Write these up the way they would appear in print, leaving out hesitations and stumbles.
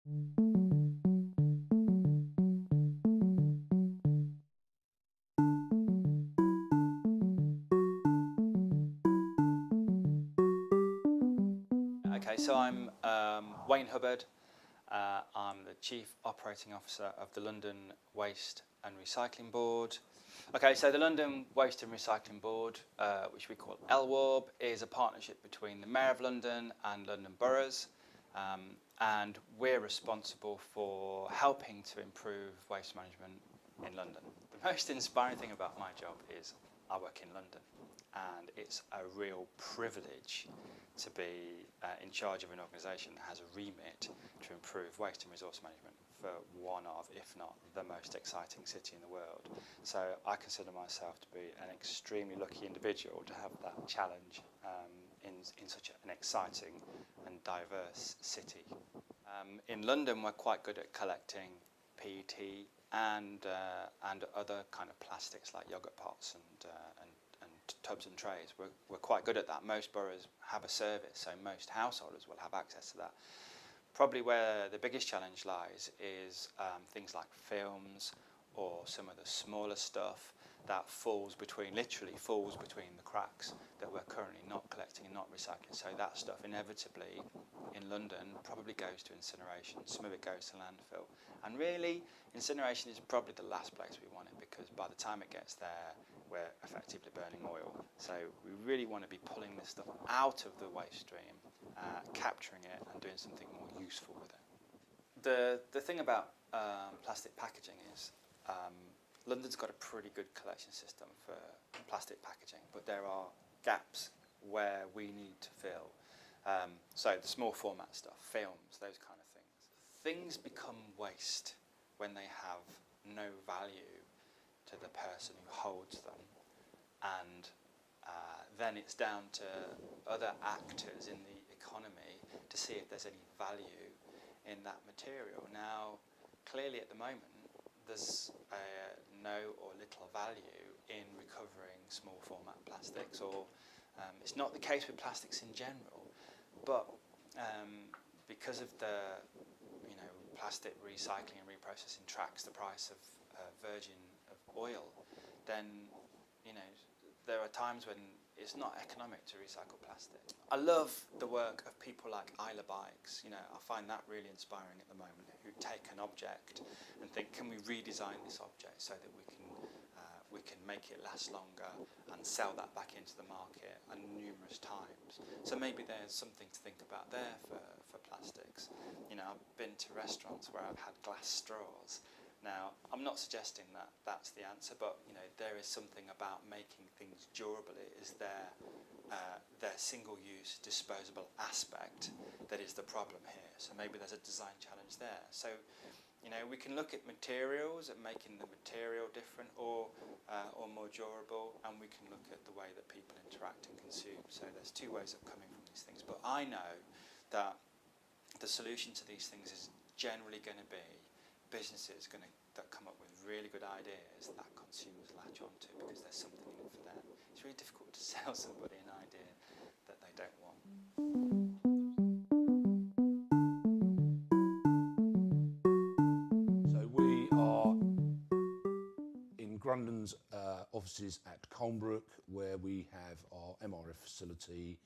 Okay, so I'm Wayne Hubbard. I'm the Chief Operating Officer of the London Waste and Recycling Board. Okay, so the London Waste and Recycling Board, which we call LWARB, is a partnership between the Mayor of London and London boroughs, and we're responsible for helping to improve waste management in London. The most inspiring thing about my job is I work in London, and it's a real privilege to be in charge of an organisation that has a remit to improve waste and resource management for one of, if not the most exciting city in the world. So I consider myself to be an extremely lucky individual to have that challenge in such an exciting and diverse city. In London, we're quite good at collecting PET and other kind of plastics like yogurt pots and tubs and trays. We're quite good at that. Most boroughs have a service, so most householders will have access to that. Probably where the biggest challenge lies is things like films or some of the smaller stuff that literally falls between the cracks that we're currently not collecting and not recycling. So that stuff inevitably in London probably goes to incineration. Some of it goes to landfill. And really, incineration is probably the last place we want it, because by the time it gets there, we're effectively burning oil. So we really want to be pulling this stuff out of the waste stream, capturing it and doing something more useful with it. The thing about plastic packaging is London's got a pretty good collection system for plastic packaging, but there are gaps where we need to fill. So the small format stuff, films, those kind of things. Things become waste when they have no value to the person who holds them, and then it's down to other actors in the economy to see if there's any value in that material. Now, clearly at the moment, there's no or little value in recovering small format plastics, or it's not the case with plastics in general, but because of the plastic recycling and reprocessing tracks the price of virgin oil, then there are times when it's not economic to recycle plastic. I love the work of people like Isla Bikes. I find that really inspiring at the moment, who take an object and think, can we redesign this object so that we can make it last longer and sell that back into the market and numerous times. So maybe there's something to think about there for plastics. I've been to restaurants where I've had glass straws. Now, I'm not suggesting that that's the answer, but there is something about making things durable. It is their single-use, disposable aspect that is the problem here. So maybe there's a design challenge there. So, we can look at materials and making the material different or more durable, and we can look at the way that people interact and consume. So there's two ways of coming from these things. But I know that the solution to these things is generally going to be businesses that come up with really good ideas that consumers latch onto, because there's something in it for them. It's really difficult to sell somebody an idea that they don't want. So we are in Grundon's offices at Colnbrook, where we have our MRF facility,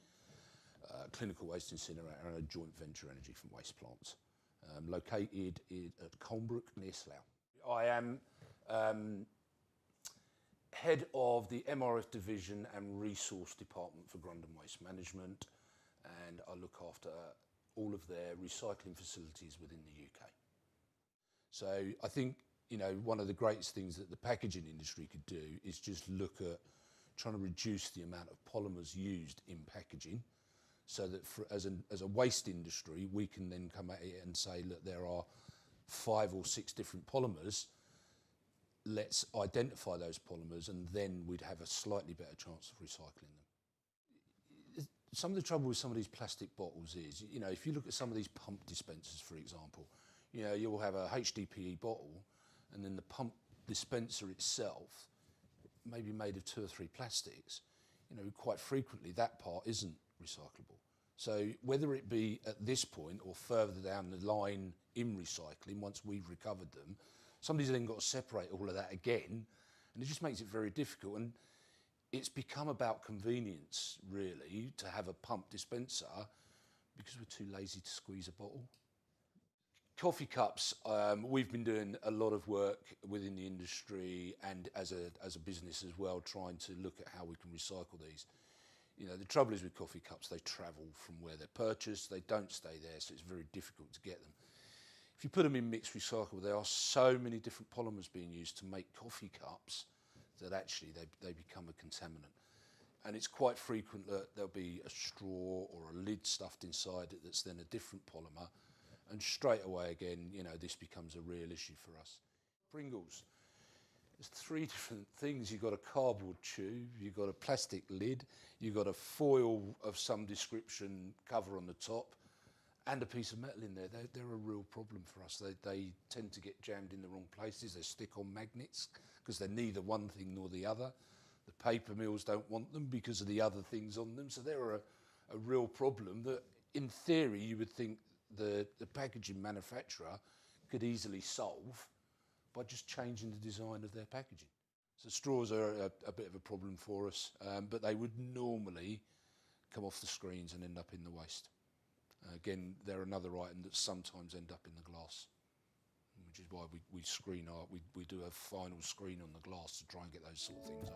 clinical waste incinerator, and a joint venture energy from waste plants. Located at Colnbrook near Slough. I am head of the MRF division and resource department for Grundon Waste Management, and I look after all of their recycling facilities within the UK. So I think one of the greatest things that the packaging industry could do is just look at trying to reduce the amount of polymers used in packaging, so that as a waste industry, we can then come at it and say, look, there are 5 or 6 different polymers. Let's identify those polymers, and then we'd have a slightly better chance of recycling them. Some of the trouble with some of these plastic bottles is, if you look at some of these pump dispensers, for example, you'll have a HDPE bottle, and then the pump dispenser itself may be made of 2 or 3 plastics. Quite frequently that part isn't recyclable. So whether it be at this point or further down the line in recycling, once we've recovered them, somebody's then got to separate all of that again, and it just makes it very difficult. And it's become about convenience, really, to have a pump dispenser because we're too lazy to squeeze a bottle. Coffee cups, we've been doing a lot of work within the industry and as a business as well, trying to look at how we can recycle these. You know, the trouble is with coffee cups, they travel from where they're purchased, they don't stay there, so it's very difficult to get them. If you put them in mixed recycle, there are so many different polymers being used to make coffee cups that actually they become a contaminant. And it's quite frequent that there'll be a straw or a lid stuffed inside it that's then a different polymer. And straight away again, you know, this becomes a real issue for us. Pringles. There's 3 different things. You've got a cardboard tube, you've got a plastic lid, you've got a foil of some description cover on the top, and a piece of metal in there. They're a real problem for us. They tend to get jammed in the wrong places. They stick on magnets because they're neither one thing nor the other. The paper mills don't want them because of the other things on them. So they're a real problem that, in theory, you would think the packaging manufacturer could easily solve by just changing the design of their packaging. So straws are a bit of a problem for us, but they would normally come off the screens and end up in the waste. Again, they're another item that sometimes end up in the glass, which is why we do a final screen on the glass to try and get those sort of things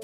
off.